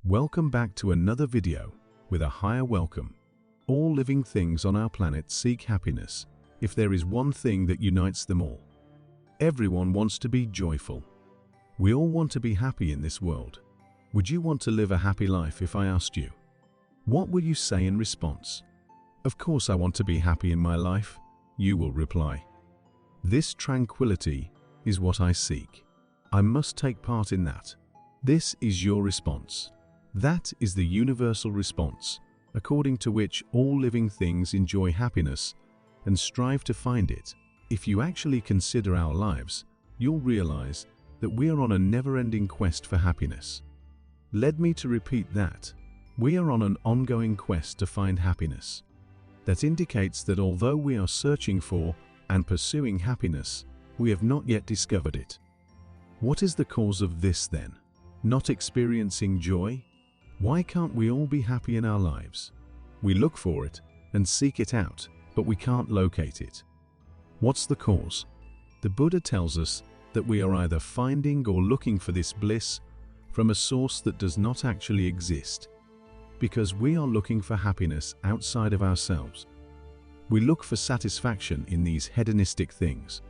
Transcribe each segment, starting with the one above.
Welcome back to another video with a higher welcome. All living things on our planet seek happiness, if there is one thing that unites them all. Everyone wants to be joyful. We all want to be happy in this world. Would you want to live a happy life if I asked you? What will you say in response? Of course I want to be happy in my life, you will reply. This tranquility is what I seek. I must take part in that. This is your response. That is the universal response, according to which all living things enjoy happiness and strive to find it. If you actually consider our lives, you'll realize that we are on a never-ending quest for happiness. Let me to repeat that. We are on an ongoing quest to find happiness. That indicates that although we are searching for and pursuing happiness, we have not yet discovered it. What is the cause of this then? Not experiencing joy? Why can't we all be happy in our lives? We look for it and seek it out, but we can't locate it. What's the cause? The Buddha tells us that we are either finding or looking for this bliss from a source that does not actually exist, because we are looking for happiness outside of ourselves. We look for satisfaction in these hedonistic things.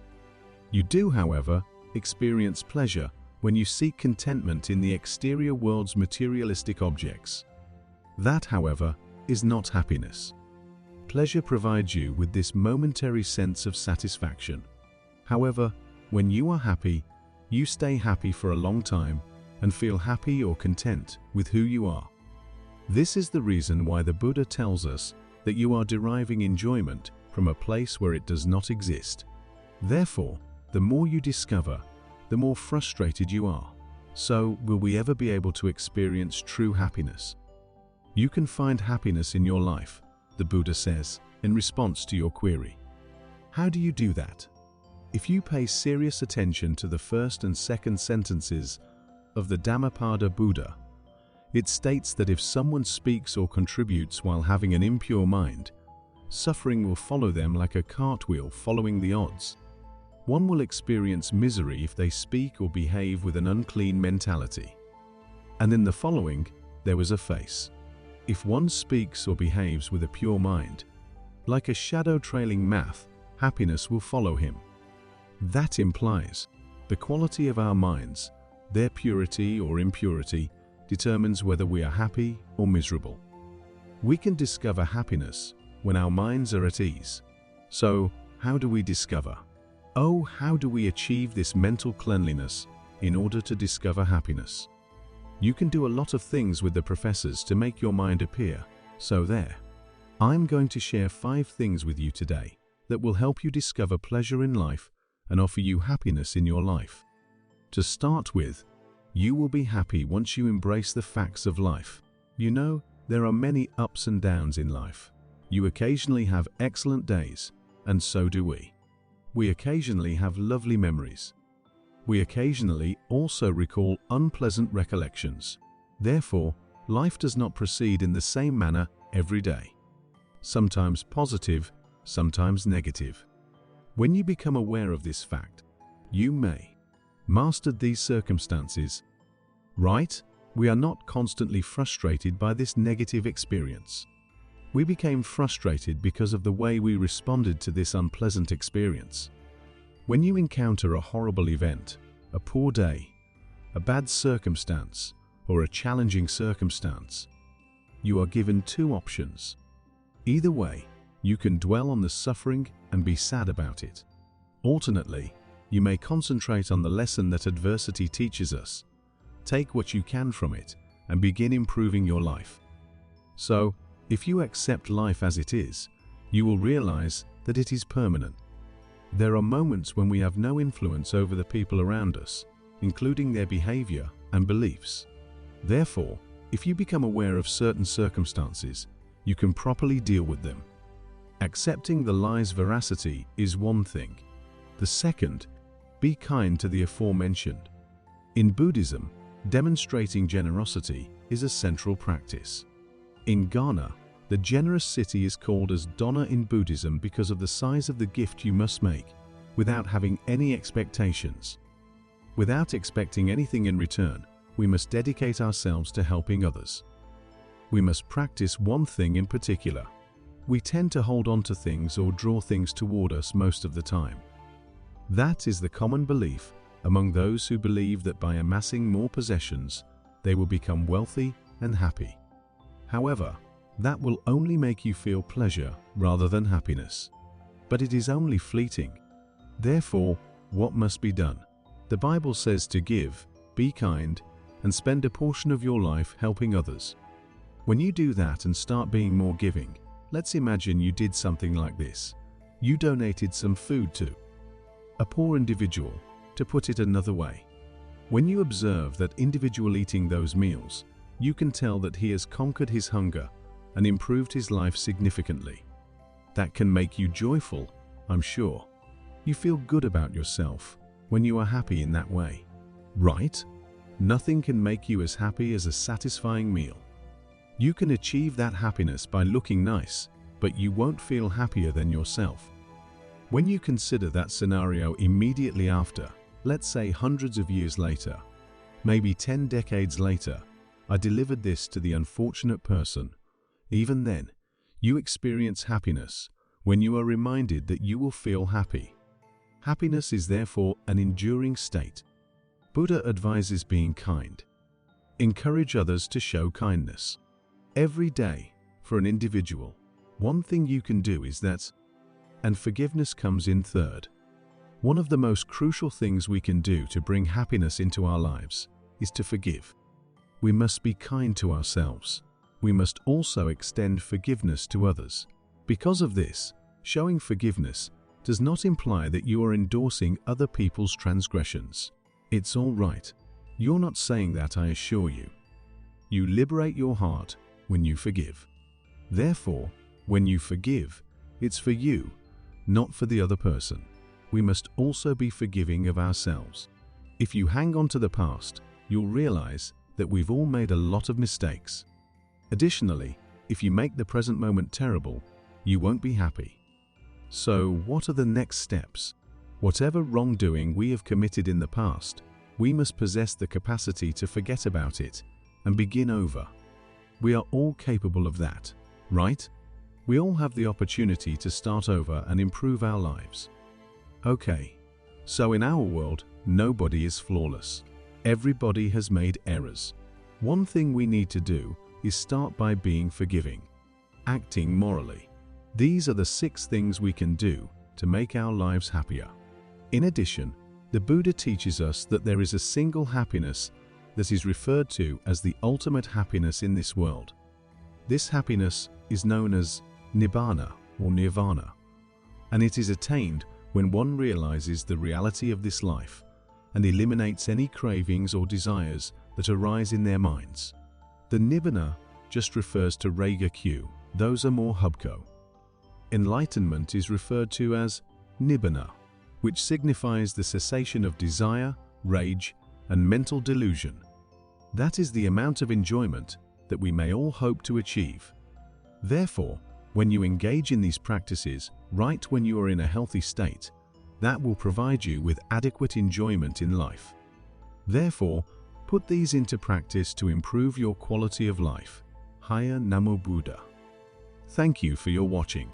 You do, however, experience pleasure when you seek contentment in the exterior world's materialistic objects. That, however, is not happiness. Pleasure provides you with this momentary sense of satisfaction. However, when you are happy, you stay happy for a long time and feel happy or content with who you are. This is the reason why the Buddha tells us that you are deriving enjoyment from a place where it does not exist. Therefore, the more you discover, the more frustrated you are. So, will we ever be able to experience true happiness? You can find happiness in your life, the Buddha says, in response to your query. How do you do that? If you pay serious attention to the first and second sentences of the Dhammapada Buddha, it states that if someone speaks or contributes while having an impure mind, suffering will follow them like a cartwheel following the odds. One will experience misery if they speak or behave with an unclean mentality. And in the following, there was a face. If one speaks or behaves with a pure mind, like a shadow trailing math, happiness will follow him. That implies the quality of our minds, their purity or impurity, determines whether we are happy or miserable. We can discover happiness when our minds are at ease. So, how do we discover? Oh, how do we achieve this mental cleanliness in order to discover happiness? You can do a lot of things with the professors to make your mind appear, so there. I'm going to share 5 things with you today that will help you discover pleasure in life and offer you happiness in your life. To start with, you will be happy once you embrace the facts of life. You know, there are many ups and downs in life. You occasionally have excellent days, and so do we. We occasionally have lovely memories. We occasionally also recall unpleasant recollections. Therefore, life does not proceed in the same manner every day. Sometimes positive, sometimes negative. When you become aware of this fact, you may master these circumstances. Right? We are not constantly frustrated by this negative experience. We became frustrated because of the way we responded to this unpleasant experience. When you encounter a horrible event, a poor day, a bad circumstance, or a challenging circumstance, you are given 2 options. Either way, you can dwell on the suffering and be sad about it. Alternately, you may concentrate on the lesson that adversity teaches us, take what you can from it, and begin improving your life. So, if you accept life as it is, you will realize that it is permanent. There are moments when we have no influence over the people around us, including their behavior and beliefs. Therefore, if you become aware of certain circumstances, you can properly deal with them. Accepting the lie's veracity is one thing. The second, be kind to the aforementioned. In Buddhism, demonstrating generosity is a central practice. In Ghana, the generous city is called as Donna in Buddhism because of the size of the gift you must make, without having any expectations. Without expecting anything in return, we must dedicate ourselves to helping others. We must practice one thing in particular. We tend to hold on to things or draw things toward us most of the time. That is the common belief among those who believe that by amassing more possessions, they will become wealthy and happy. However, that will only make you feel pleasure rather than happiness. But it is only fleeting. Therefore, what must be done? The Bible says to give, be kind, and spend a portion of your life helping others. When you do that and start being more giving, let's imagine you did something like this. You donated some food to a poor individual, to put it another way. When you observe that individual eating those meals, you can tell that he has conquered his hunger and improved his life significantly. That can make you joyful, I'm sure. You feel good about yourself when you are happy in that way, right? Nothing can make you as happy as a satisfying meal. You can achieve that happiness by looking nice, but you won't feel happier than yourself. When you consider that scenario immediately after, let's say hundreds of years later, maybe 10 decades later, I delivered this to the unfortunate person. Even then, you experience happiness when you are reminded that you will feel happy. Happiness is therefore an enduring state. Buddha advises being kind. Encourage others to show kindness. Every day, for an individual, one thing you can do is that, and forgiveness comes in third. One of the most crucial things we can do to bring happiness into our lives is to forgive. We must be kind to ourselves. We must also extend forgiveness to others. Because of this, showing forgiveness does not imply that you are endorsing other people's transgressions. It's all right. You're not saying that, I assure you. You liberate your heart when you forgive. Therefore, when you forgive, it's for you, not for the other person. We must also be forgiving of ourselves. If you hang on to the past, you'll realize that we've all made a lot of mistakes. Additionally, if you make the present moment terrible, you won't be happy. So, what are the next steps? Whatever wrongdoing we have committed in the past, we must possess the capacity to forget about it and begin over. We are all capable of that, right? We all have the opportunity to start over and improve our lives. Okay, so in our world, nobody is flawless. Everybody has made errors. One thing we need to do is start by being forgiving, acting morally. These are the 6 things we can do to make our lives happier. In addition, the Buddha teaches us that there is a single happiness that is referred to as the ultimate happiness in this world. This happiness is known as Nibbana or Nirvana, and it is attained when one realizes the reality of this life and eliminates any cravings or desires that arise in their minds. The Nibbana just refers to Raga Q, those are more Hubko. Enlightenment is referred to as Nibbana, which signifies the cessation of desire, rage, and mental delusion. That is the amount of enjoyment that we may all hope to achieve. Therefore, when you engage in these practices right when you are in a healthy state, that will provide you with adequate enjoyment in life. Therefore, put these into practice to improve your quality of life. Haya Namo Buddha. Thank you for your watching.